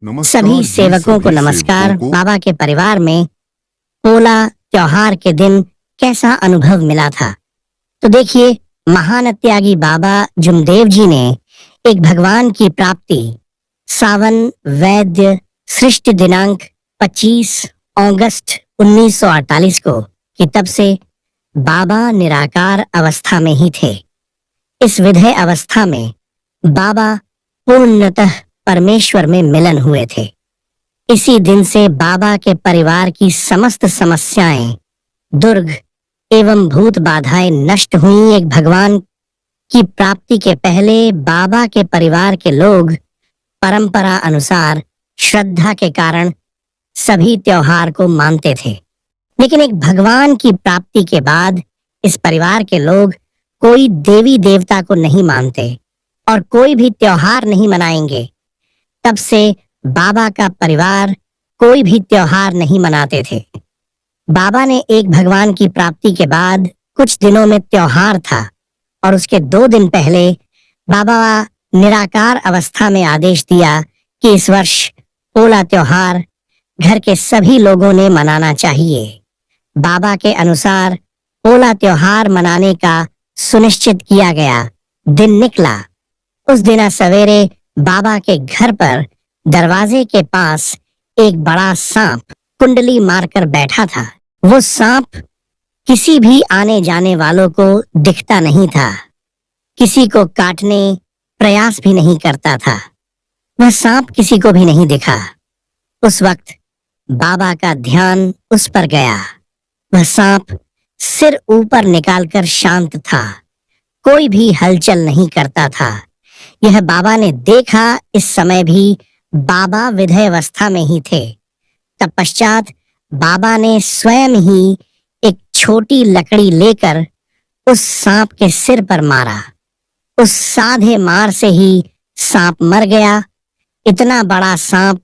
सभी सेवकों को नमस्कार। बाबा के परिवार में पोला त्योहार के दिन कैसा अनुभव मिला था? तो देखिए, महान त्यागी बाबा जुमदेव जी ने एक भगवान की प्राप्ति सावन वैद्य सृष्टि दिनांक 25 अगस्त 1948 को कि तब से बाबा निराकार अवस्था में ही थे। इस विधेय अवस्था में बाबा पूर्णतः परमेश्वर में मिलन हुए थे। इसी दिन से बाबा के परिवार की समस्त समस्याएं, दुर्ग एवं भूत बाधाएं नष्ट हुई। एक भगवान की प्राप्ति के पहले बाबा के परिवार के लोग परंपरा अनुसार श्रद्धा के कारण सभी त्योहार को मानते थे, लेकिन एक भगवान की प्राप्ति के बाद इस परिवार के लोग कोई देवी देवता को नहीं मानते और कोई भी त्योहार नहीं मनाएंगे। तब से बाबा का परिवार कोई भी त्योहार नहीं मनाते थे। बाबा ने एक भगवान की प्राप्ति के बाद कुछ दिनों में त्योहार था और उसके 2 दिन पहले बाबा निराकार अवस्था में आदेश दिया कि इस वर्ष पोला त्योहार घर के सभी लोगों ने मनाना चाहिए। बाबा के अनुसार पोला त्योहार मनाने का सुनिश्चित किया गया। दिन निकला। उस दिन सवेरे बाबा के घर पर दरवाजे के पास एक बड़ा सांप कुंडली मारकर बैठा था। वो सांप किसी भी आने जाने वालों को दिखता नहीं था, किसी को काटने प्रयास भी नहीं करता था। वह सांप किसी को भी नहीं दिखा। उस वक्त बाबा का ध्यान उस पर गया। वह सांप सिर ऊपर निकालकर शांत था, कोई भी हलचल नहीं करता था। यह बाबा ने देखा। इस समय भी बाबा विधेय अवस्था में ही थे। तत्पश्चात बाबा ने स्वयं ही एक छोटी लकड़ी लेकर उस सांप के सिर पर मारा। उस साधे मार से ही सांप मर गया। इतना बड़ा सांप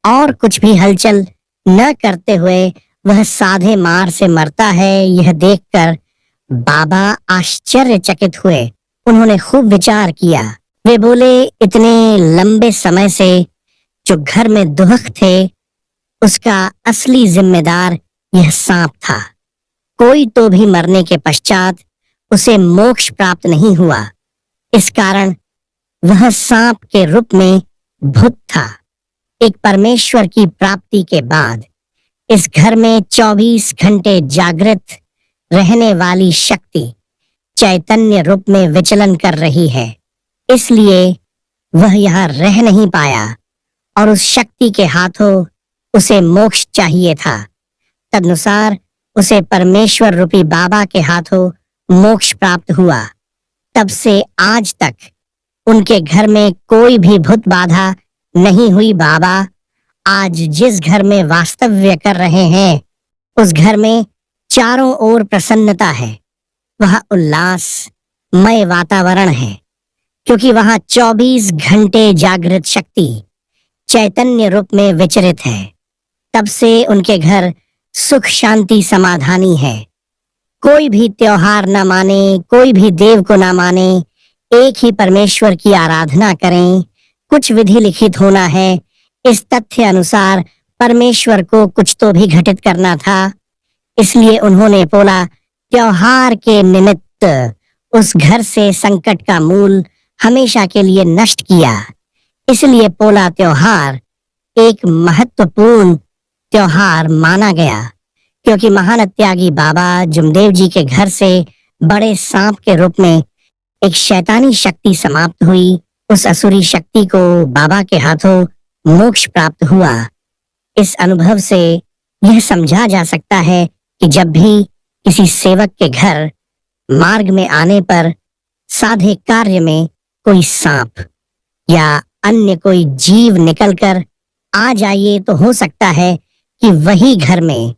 और कुछ भी हलचल न करते हुए वह साधे मार से मरता है, यह देखकर बाबा आश्चर्यचकित हुए। उन्होंने खूब विचार किया। वे बोले, इतने लंबे समय से जो घर में दुख थे उसका असली जिम्मेदार यह सांप था। कोई तो भी मरने के पश्चात उसे मोक्ष प्राप्त नहीं हुआ। इस कारण वह सांप के रूप में भूत था। एक परमेश्वर की प्राप्ति के बाद इस घर में 24 घंटे जागृत रहने वाली शक्ति चैतन्य रूप में विचलन कर रही है। इसलिए वह यहाँ रह नहीं पाया और उस शक्ति के हाथों उसे मोक्ष चाहिए था। तदनुसार उसे परमेश्वर रूपी बाबा के हाथों मोक्ष प्राप्त हुआ। तब से आज तक उनके घर में कोई भी भूत बाधा नहीं हुई। बाबा आज जिस घर में वास्तव्य कर रहे हैं उस घर में चारों ओर प्रसन्नता है। वह उल्लासमय वातावरण है, क्योंकि वहां 24 घंटे जागृत शक्ति चैतन्य रूप में विचरित है। तब से उनके घर सुख शांति समाधानी है। कोई भी त्योहार न माने, कोई भी देव को न माने, एक ही परमेश्वर की आराधना करें। कुछ विधि लिखित होना है। इस तथ्य अनुसार परमेश्वर को कुछ तो भी घटित करना था। इसलिए उन्होंने पोला त्योहार के निमित्त उस घर से संकट का मूल हमेशा के लिए नष्ट किया। इसलिए पोला त्योहार एक महत्वपूर्ण त्योहार माना गया, क्योंकि महान त्यागी बाबा जुमदेव जी के घर से बड़े सांप के रूप में एक शैतानी शक्ति समाप्त हुई। उस असुरी शक्ति को बाबा के हाथों मोक्ष प्राप्त हुआ। इस अनुभव से यह समझा जा सकता है कि जब भी किसी सेवक के घर मार्ग में आने पर साधे कार्य में कोई सांप या अन्य कोई जीव निकलकर आ जाइए, तो हो सकता है कि वही घर में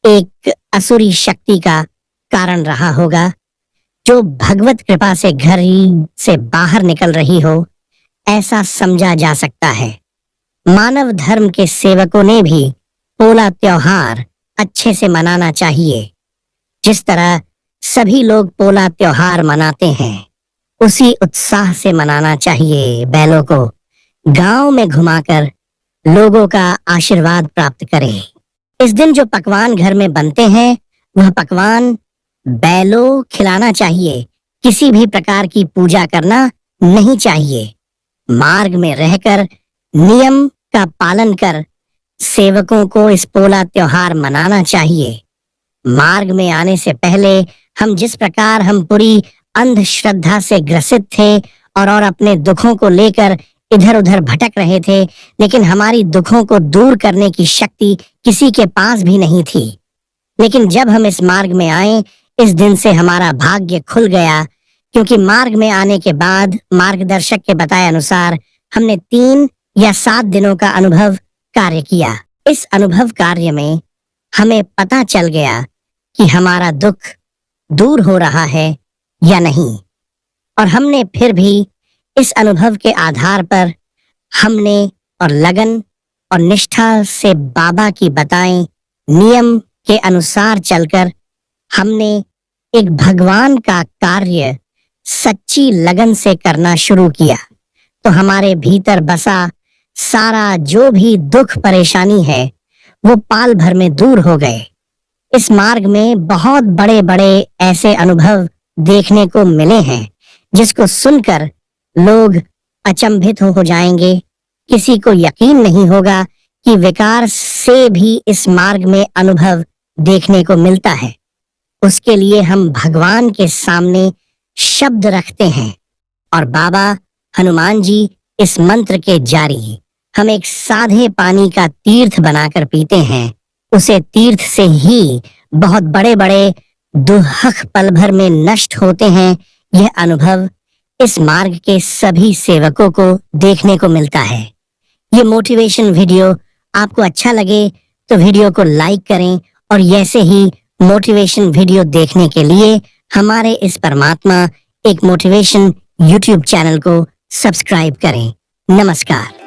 एक असुरी शक्ति का कारण रहा होगा, जो भगवत कृपा से घर ही से बाहर निकल रही हो, ऐसा समझा जा सकता है। मानव धर्म के सेवकों ने भी पोला त्योहार अच्छे से मनाना चाहिए। जिस तरह सभी लोग पोला त्योहार मनाते हैं, उसी उत्साह से मनाना चाहिए। बैलों को गांव में घुमाकर लोगों का आशीर्वाद प्राप्त करें। इस दिन जो पकवान घर में बनते हैं वह पकवान बैलों खिलाना चाहिए। किसी भी प्रकार की पूजा करना नहीं चाहिए। मार्ग में रहकर नियम का पालन कर सेवकों को इस पोला त्योहार मनाना चाहिए। मार्ग में आने से पहले हम जिस प्रकार हम पूरी अंधश्रद्धा से ग्रसित थे और अपने दुखों को लेकर इधर उधर भटक रहे थे, लेकिन हमारी दुखों को दूर करने की शक्ति किसी के पास भी नहीं थी। लेकिन जब हम इस मार्ग में आए, इस दिन से हमारा भाग्य खुल गया, क्योंकि मार्ग में आने के बाद मार्गदर्शक के बताए अनुसार हमने 3 या 7 दिनों का अनुभव कार्य किया। इस अनुभव कार्य में हमें पता चल गया कि हमारा दुख दूर हो रहा है या नहीं, और हमने फिर भी इस अनुभव के आधार पर हमने और लगन और निष्ठा से बाबा की बताए नियम के अनुसार चलकर हमने एक भगवान का कार्य सच्ची लगन से करना शुरू किया। तो हमारे भीतर बसा सारा जो भी दुख परेशानी है वो पाल भर में दूर हो गए। इस मार्ग में बहुत बड़े बड़े ऐसे अनुभव देखने को मिले हैं जिसको सुनकर लोग अचंभित हो जाएंगे। किसी को यकीन नहीं होगा कि विकार से भी इस मार्ग में अनुभव देखने को मिलता है। उसके लिए हम भगवान के सामने शब्द रखते हैं और बाबा हनुमान जी इस मंत्र के जारी हम एक साधे पानी का तीर्थ बनाकर पीते हैं। उसे तीर्थ से ही बहुत बड़े बड़े दुहख पल भर में नष्ट होते हैं। यह अनुभव इस मार्ग के सभी सेवकों को देखने को मिलता है। ये मोटिवेशन वीडियो आपको अच्छा लगे तो वीडियो को लाइक करें और ऐसे ही मोटिवेशन वीडियो देखने के लिए हमारे इस परमात्मा एक मोटिवेशन यूट्यूब चैनल को सब्सक्राइब करें। नमस्कार।